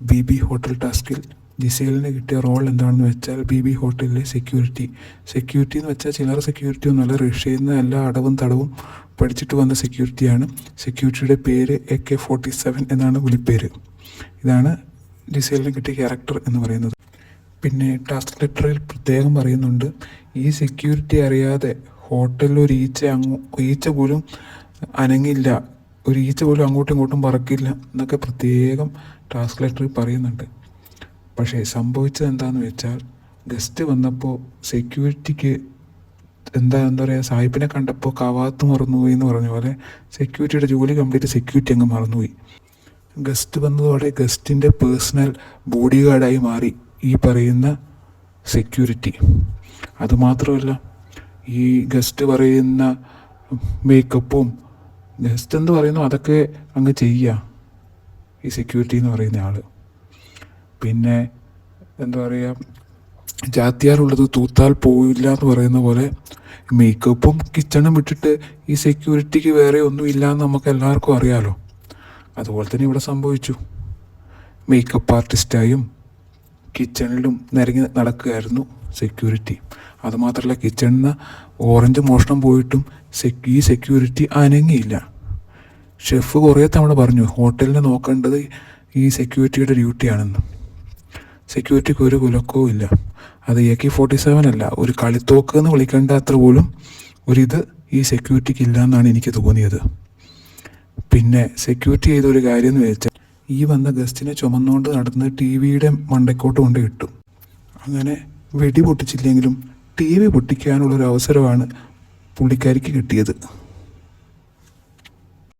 BB hotel ടാസ്കിൽ ജിസേലിന് കിട്ടിയ role എന്താണെന്ന് വെച്ചാൽ BB ഹോട്ടലിലെ സെക്യൂരിറ്റി എന്ന് വെച്ചാൽ ചില്ലറ സെക്യൂരിറ്റി ഒന്നുമല്ല. റഷ്യയിൽ നിന്ന് എല്ലാ അടവും തടവും പഠിച്ചിട്ട് വന്ന സെക്യൂരിറ്റിയാണ്. സെക്യൂരിറ്റിയുടെ പേര് AK-47 എന്നാണ് വിളിപ്പേര്. ഇതാണ് ജിസേലിന് കിട്ടിയ ക്യാരക്ടർ എന്ന് പറയുന്നത്. പിന്നെ ടാസ്ക് ലെറ്ററിൽ പ്രത്യേകം പറയുന്നുണ്ട്, ഈ സെക്യൂരിറ്റി അറിയാതെ ഹോട്ടലിൽ ഒരു ഈച്ച പോലും അനങ്ങില്ല, ഒരു ഈച്ച പോലും അങ്ങോട്ടും ഇങ്ങോട്ടും പറക്കില്ല എന്നൊക്കെ പ്രത്യേകം ടാസ്ക് ലെറ്ററിൽ പറയുന്നുണ്ട്. പക്ഷേ സംഭവിച്ചത് എന്താണെന്ന് വെച്ചാൽ, ഗസ്റ്റ് വന്നപ്പോൾ സെക്യൂരിറ്റിക്ക് എന്താ പറയുക, സാഹിബിനെ കണ്ടപ്പോൾ കവാത്ത് മറന്നുപോയി എന്ന് പറഞ്ഞ പോലെ സെക്യൂരിറ്റിയുടെ ജോലി കംപ്ലീറ്റ് സെക്യൂരിറ്റി അങ്ങ് മറന്നുപോയി. ഗസ്റ്റ് വന്നതോടെ ഗസ്റ്റിൻ്റെ പേഴ്സണൽ ബോഡി ഗാർഡായി മാറി ഈ പറയുന്ന സെക്യൂരിറ്റി. അതുമാത്രമല്ല, ഈ ഗസ്റ്റ് പറയുന്ന മേക്കപ്പും ഗസ്റ്റ് എന്ത് പറയുന്നു അതൊക്കെ അങ്ങ് ചെയ്യുക ഈ സെക്യൂരിറ്റി എന്ന് പറയുന്ന ആൾ. പിന്നെ എന്താ പറയുക, ജാത്തിയാറുള്ളത് തൂത്താൽ പോയില്ല എന്ന് പറയുന്ന പോലെ മേക്കപ്പും കിച്ചണും വിട്ടിട്ട് ഈ സെക്യൂരിറ്റിക്ക് വേറെ ഒന്നുമില്ല എന്ന് നമുക്ക് എല്ലാവർക്കും അറിയാലോ. അതുപോലെ തന്നെ ഇവിടെ സംഭവിച്ചു. മേക്കപ്പ് ആർട്ടിസ്റ്റായും കിച്ചണിലും നിരങ്ങി നടക്കുകയായിരുന്നു സെക്യൂരിറ്റി. അതുമാത്രമല്ല, കിച്ചണിൽ നിന്ന് ഓറഞ്ച് മോഷണം പോയിട്ടും ഈ സെക്യൂരിറ്റി അനങ്ങിയില്ല. ഷെഫ് കുറേ തവണ പറഞ്ഞു ഹോട്ടലിനെ നോക്കേണ്ടത് ഈ സെക്യൂരിറ്റിയുടെ ഡ്യൂട്ടിയാണെന്ന്. സെക്യൂരിറ്റിക്ക് ഒരു കുലക്കവും ഇല്ല. അത് AK-47 അല്ല, ഒരു കളിത്തോക്ക് എന്ന് വിളിക്കേണ്ട അത്ര പോലും ഒരിത് ഈ സെക്യൂരിറ്റിക്ക് ഇല്ല എന്നാണ് എനിക്ക് തോന്നിയത്. പിന്നെ സെക്യൂരിറ്റി ചെയ്തൊരു കാര്യം എന്ന് വെച്ചാൽ, ഈ വന്ന ഗസ്റ്റിനെ ചുമന്നുകൊണ്ട് നടന്ന് TV-യുടെ മണ്ടയ്ക്കോട്ട് കൊണ്ട് ഇട്ടു. അങ്ങനെ വെടി പൊട്ടിച്ചില്ലെങ്കിലും TV പൊട്ടിക്കാനുള്ളൊരു അവസരമാണ് പുള്ളിക്കാരിക്ക് കിട്ടിയത്.